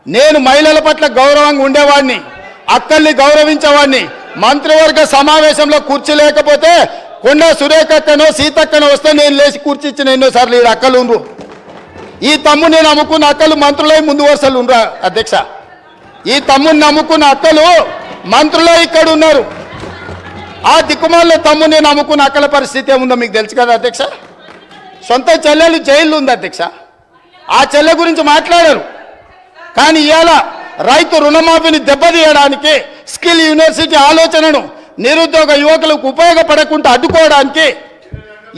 నేను మహిళల పట్ల గౌరవంగా ఉండేవాడిని, అక్కల్ని గౌరవించేవాడిని. మంత్రివర్గ సమావేశంలో కుర్చీ లేకపోతే కొండా సురేఖక్కనో సీతక్కనో వస్తే నేను లేచి కూర్చి ఇచ్చిన ఎన్నోసార్లు. ఈ అక్కలు ఉండ్రు, ఈ తమ్ముని నమ్ముకున్న అక్కలు మంత్రులై ముందు వరుసలు ఉండరా అధ్యక్ష? ఈ తమ్ముని నమ్ముకున్న అక్కలు మంత్రులై ఇక్కడ ఉన్నారు. ఆ దిక్కుమాల తమ్ముని నమ్ముకున్న అక్కల పరిస్థితి ఏముందో మీకు తెలుసు కదా అధ్యక్ష? సొంత చెల్లెలు జైల్లో ఉంది అధ్యక్ష. ఆ చెల్లె గురించి మాట్లాడారు. కానీ ఇవాళ రైతు రుణమాఫీని దెబ్బతీయడానికి, స్కిల్ యూనివర్సిటీ ఆలోచనను నిరుద్యోగ యువకులకు ఉపయోగపడకుండా అడ్డుకోవడానికి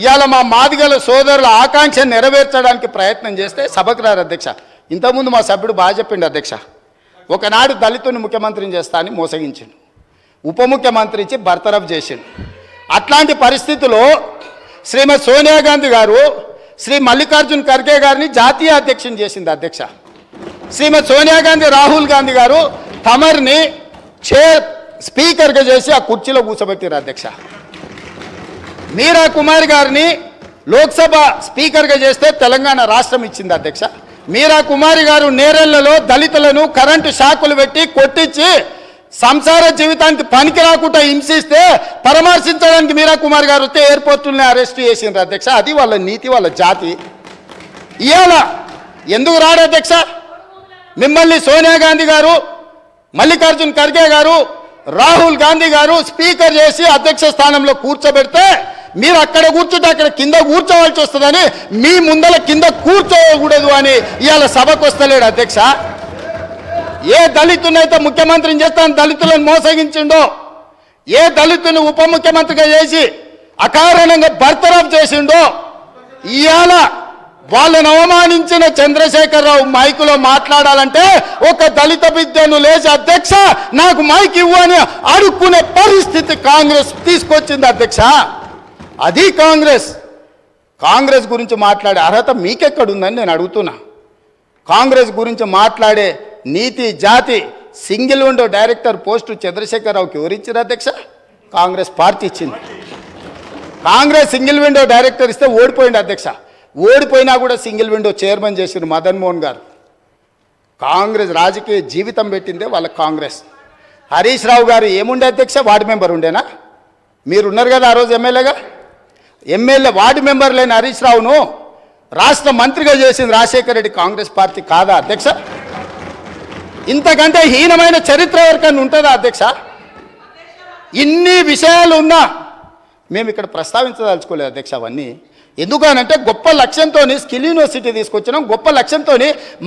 ఇవాళ మా మాదిగల సోదరుల ఆకాంక్షను నెరవేర్చడానికి ప్రయత్నం చేస్తే సభకు రారు అధ్యక్ష. ఇంతకుముందు మా సభ్యుడు బాగా చెప్పిండు అధ్యక్ష. ఒకనాడు దళితుని ముఖ్యమంత్రిని చేస్తా అని మోసగించిండు, ఉప ముఖ్యమంత్రి ఇచ్చి బర్తరఫ్ చేసిండు. అట్లాంటి పరిస్థితుల్లో శ్రీమతి సోనియా గాంధీ గారు శ్రీ మల్లికార్జున్ ఖర్గే గారిని జాతీయ అధ్యక్షుని చేసింది అధ్యక్ష. శ్రీమతి సోనియా గాంధీ రాహుల్ గాంధీ గారు తమర్ని స్పీకర్గా చేసి ఆ కుర్చీలో కూర్చోబెట్టారు అధ్యక్ష. మీరా కుమారి గారిని లోక్సభ స్పీకర్గా చేస్తే తెలంగాణ రాష్ట్రం ఇచ్చింది అధ్యక్ష. మీరా కుమారి గారు నేరెళ్లలో దళితులను కరెంటు షాకులు పెట్టి కొట్టించి సంసార జీవితానికి పనికి రాకుండా హింసిస్తే పరామర్శించడానికి మీరా కుమారి గారు వస్తే ఎయిర్పోర్టుల్ని అరెస్ట్ చేసిండ్రు అధ్యక్ష. అది వాళ్ళ నీతి, వాళ్ళ జాతి. ఇవాళ ఎందుకు రాడు అధ్యక్ష? మిమ్మల్ని సోనియా గాంధీ గారు, మల్లికార్జున్ ఖర్గే గారు, రాహుల్ గాంధీ గారు స్పీకర్ చేసి అధ్యక్ష స్థానంలో కూర్చోబెడితే మీరు అక్కడ కూర్చుంటే అక్కడ కింద కూర్చోవాల్సి వస్తుందని, మీ ముందల కింద కూర్చోకూడదు అని ఇవాళ సభకు వస్తలేడు అధ్యక్ష. ఏ దళితునైతే ముఖ్యమంత్రిని చేస్తాను దళితులను మోసగించిండో, ఏ దళితుని ఉప ముఖ్యమంత్రిగా చేసి అకారణంగా బర్తరఫ్ చేసిండో, ఇవాళ వాళ్ళను అవమానించిన చంద్రశేఖరరావు మైకులో మాట్లాడాలంటే ఒక దళిత బిడ్డను లేచి అధ్యక్ష నాకు మైక్ ఇవ్వు అని అడుక్కునే పరిస్థితి కాంగ్రెస్ తీసుకొచ్చింది అధ్యక్ష. అది కాంగ్రెస్ గురించి మాట్లాడే అర్హత మీకెక్కడుందని నేను అడుగుతున్నా. కాంగ్రెస్ గురించి మాట్లాడే నీతి, జాతి, సింగిల్ విండో డైరెక్టర్ పోస్టు చంద్రశేఖరరావుకి ఎవరిచ్చారు అధ్యక్ష? కాంగ్రెస్ పార్టీ ఇచ్చింది. కాంగ్రెస్ సింగిల్ విండో డైరెక్టర్ ఇస్తే ఓడిపోయింది అధ్యక్ష. ఓడిపోయినా కూడా సింగిల్ విండో చైర్మన్ చేసిన మదన్ మోహన్ గారు. కాంగ్రెస్ రాజకీయ జీవితం పెట్టిందే వాళ్ళ కాంగ్రెస్. హరీష్ రావు గారు ఏముండే అధ్యక్ష? వార్డు మెంబర్ ఉండేనా? మీరున్నారు కదా ఆ రోజు ఎమ్మెల్యేగా. ఎమ్మెల్యే వార్డు మెంబర్ లేని హరీష్ రావును రాష్ట్ర మంత్రిగా చేసింది రాజశేఖర రెడ్డి కాంగ్రెస్ పార్టీ కాదా అధ్యక్ష? ఇంతకంటే హీనమైన చరిత్ర ఎవరికన్నా ఉంటుందా అధ్యక్ష? ఇన్ని విషయాలు ఉన్నా మేము ఇక్కడ ప్రస్తావించదలుచుకోలేదు అధ్యక్ష. అవన్నీ ఎందుకనంటే గొప్ప లక్ష్యంతో స్కిల్ యూనివర్సిటీ తీసుకొచ్చినాం, గొప్ప లక్ష్యంతో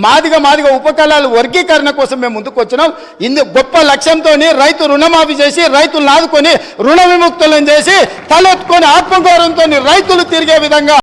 మాదిగ ఉపకళాల వర్గీకరణ కోసం మేము ముందుకు వచ్చినాం. గొప్ప లక్ష్యంతో రైతు రుణమాఫీ చేసి రైతులను ఆదుకొని రుణ విముక్తులను చేసి తలెత్తుకొని ఆత్మగౌరవంతో రైతులు తిరిగే విధంగా